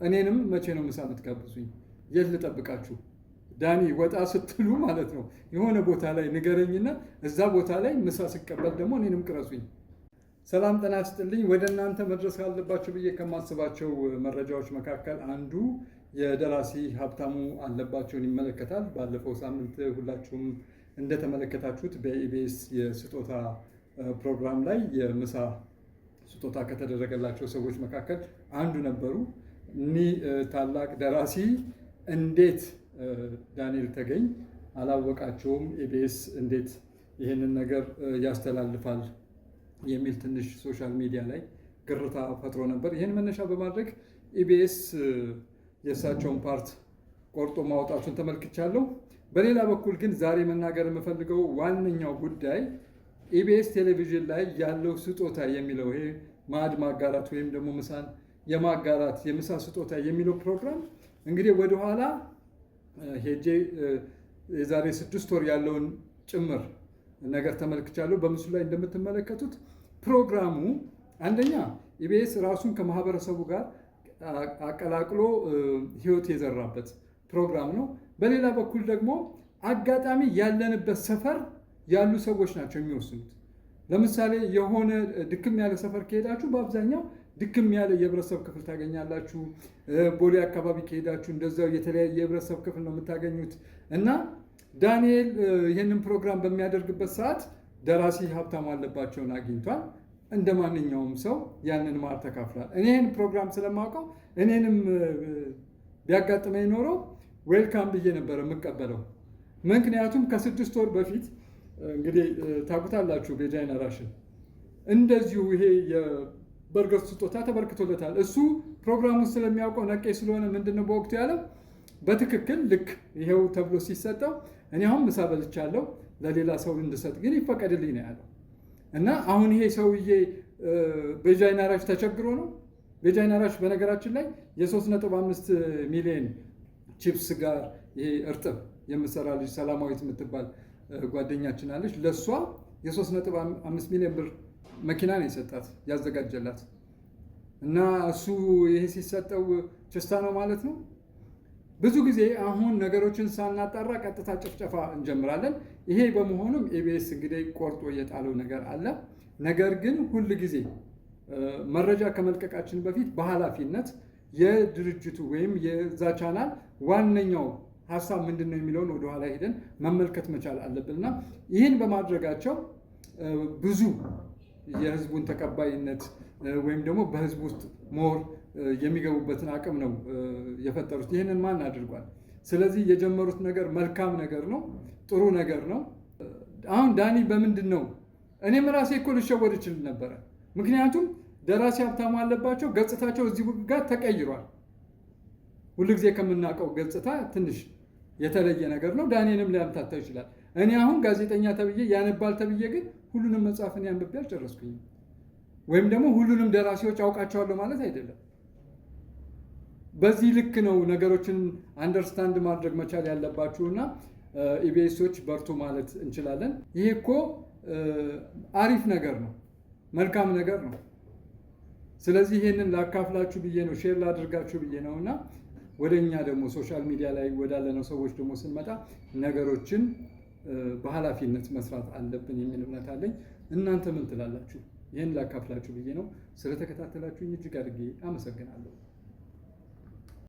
እኔንም መቼ ነው ምሳ የምትጋብዙኝ? የት ልጠብቃችሁ? ዳኒ ወጣ ስትሉ ማለት ነው የሆነ ቦታ ላይ ንገረኝና እዛ ቦታ ላይ ምሳ ስቀበል ደግሞ እኔንም ቅረጹኝ። ሰላም ጤና ይስጥልኝ። ወደ እናንተ መድረስ ካለባቸው ብዬ ከማስባቸው መረጃዎች መካከል አንዱ የደራሲ ሀብታሙ አለባቸውን ይመለከታል። ባለፈው ሳምንት ሁላችሁም እንደተመለከታችሁት በኢቢኤስ የስጦታ ፕሮግራም ላይ የምሳ ስጦታ ከተደረገላቸው ሰዎች መካከል አንዱ ነበሩ። እኒህ ታላቅ ደራሲ እንዴት ዳንኤል ተገኝ አላወቃቸውም? ኢቢኤስ እንዴት ይህንን ነገር ያስተላልፋል የሚል ትንሽ ሶሻል ሚዲያ ላይ ግርታ ፈጥሮ ነበር። ይህን መነሻ በማድረግ ኢቢኤስ የእሳቸውን ፓርት ቆርጦ ማውጣቱን ተመልክቻለሁ። በሌላ በኩል ግን ዛሬ መናገር የምፈልገው ዋነኛው ጉዳይ ኢቢኤስ ቴሌቪዥን ላይ ያለው ስጦታ የሚለው ይሄ ማዕድ ማጋራት ወይም ደግሞ ምሳን የማጋራት የምሳ ስጦታ የሚለው ፕሮግራም እንግዲህ ወደኋላ ሄጄ የዛሬ 6 ወር ያለውን ጭምር ነገር ተመልክቻለሁ። በምስሉ ላይ እንደምትመለከቱት ፕሮግራሙ አንደኛ ኢቢኤስ ራሱን ከማህበረሰቡ ጋር አቀላቅሎ ህይወት የዘራበት ፕሮግራም ነው። በሌላ በኩል ደግሞ አጋጣሚ ያለንበት ሰፈር ያሉ ሰዎች ናቸው የሚወስኑት። ለምሳሌ የሆነ ድክም ያለ ሰፈር ከሄዳችሁ በአብዛኛው ድክም ያለ የህብረተሰብ ክፍል ታገኛላችሁ። ቦሌ አካባቢ ከሄዳችሁ እንደዛው የተለያየ የህብረተሰብ ክፍል ነው የምታገኙት። እና ዳንኤል ይህንን ፕሮግራም በሚያደርግበት ሰዓት ደራሲ ሀብታሙ አለባቸውን አግኝቷል። እንደ ማንኛውም ሰው ያንን ማር ተካፍሏል። እኔ ይህን ፕሮግራም ስለማውቀው እኔንም ቢያጋጥመኝ ኖሮ ዌልካም ብዬ ነበር የምቀበለው። ምክንያቱም ከ6 ወር በፊት እንግዲህ ታውቁታላችሁ ቤጃይና ራሽን እንደዚሁ ይሄ የበርገር ስጦታ ተበርክቶለታል። እሱ ፕሮግራሙን ስለሚያውቀው ነቄ ስለሆነ ምንድነው በወቅቱ ያለው በትክክል ልክ ይሄው ተብሎ ሲሰጠው እኔ አሁን ምሳ በልቻለሁ ለሌላ ሰው እንድሰጥ ግን ይፈቀድልኝ ነው ያለው። እና አሁን ይሄ ሰውዬ ቤጃይና ራሽ ተቸግሮ ነው። ቤጃይና ራሽ በነገራችን ላይ የ3.5 ሚሊዮን ቺፕስ ጋር ይሄ እርጥብ የምትሰራ ልጅ ሰላማዊት የምትባል ጓደኛችን አለች። ለእሷ የ3.5 ሚሊዮን ብር መኪና ነው የሰጣት ያዘጋጀላት። እና እሱ ይሄ ሲሰጠው ችስታ ነው ማለት ነው። ብዙ ጊዜ አሁን ነገሮችን ሳናጣራ ቀጥታ ጭፍጨፋ እንጀምራለን። ይሄ በመሆኑም ኢቢኤስ እንግዲህ ቆርጦ የጣለው ነገር አለ። ነገር ግን ሁል ጊዜ መረጃ ከመልቀቃችን በፊት በኃላፊነት የድርጅቱ ወይም የዛ ቻናል ዋነኛው ሀሳብ ምንድን ነው የሚለውን ወደኋላ ሄደን መመልከት መቻል አለብንና ይህን በማድረጋቸው ብዙ የህዝቡን ተቀባይነት ወይም ደግሞ በህዝቡ ውስጥ ሞር የሚገቡበትን አቅም ነው የፈጠሩት። ይህንን ማን አድርጓል? ስለዚህ የጀመሩት ነገር መልካም ነገር ነው፣ ጥሩ ነገር ነው። አሁን ዳኒ በምንድን ነው እኔም ራሴ እኮ ልሸወድ እችል ነበረ። ምክንያቱም ደራሲ ሀብታሙ አለባቸው ገጽታቸው እዚህ ጋር ተቀይሯል። ሁልጊዜ ከምናውቀው ገጽታ ትንሽ የተለየ ነገር ነው። ዳንኤልም ሊያምታታ ይችላል። እኔ አሁን ጋዜጠኛ ተብዬ ያነባል ተብዬ ግን ሁሉንም መጽሐፍን ያንብቤ አልጨረስኩኝም። ወይም ደግሞ ሁሉንም ደራሲዎች አውቃቸዋለሁ ማለት አይደለም። በዚህ ልክ ነው ነገሮችን አንደርስታንድ ማድረግ መቻል ያለባችሁና ኢቢኤሶች በርቱ ማለት እንችላለን። ይሄ እኮ አሪፍ ነገር ነው፣ መልካም ነገር ነው። ስለዚህ ይሄንን ላካፍላችሁ ብዬ ነው፣ ሼር ላድርጋችሁ ብዬ ነው። እና ወደ እኛ ደግሞ ሶሻል ሚዲያ ላይ ወዳለነው ሰዎች ደግሞ ስንመጣ ነገሮችን በኃላፊነት መስራት አለብን የሚል እምነት አለኝ። እናንተ ምን ትላላችሁ? ይህን ላካፍላችሁ ብዬ ነው። ስለተከታተላችሁኝ እጅግ አድርጌ አመሰግናለሁ።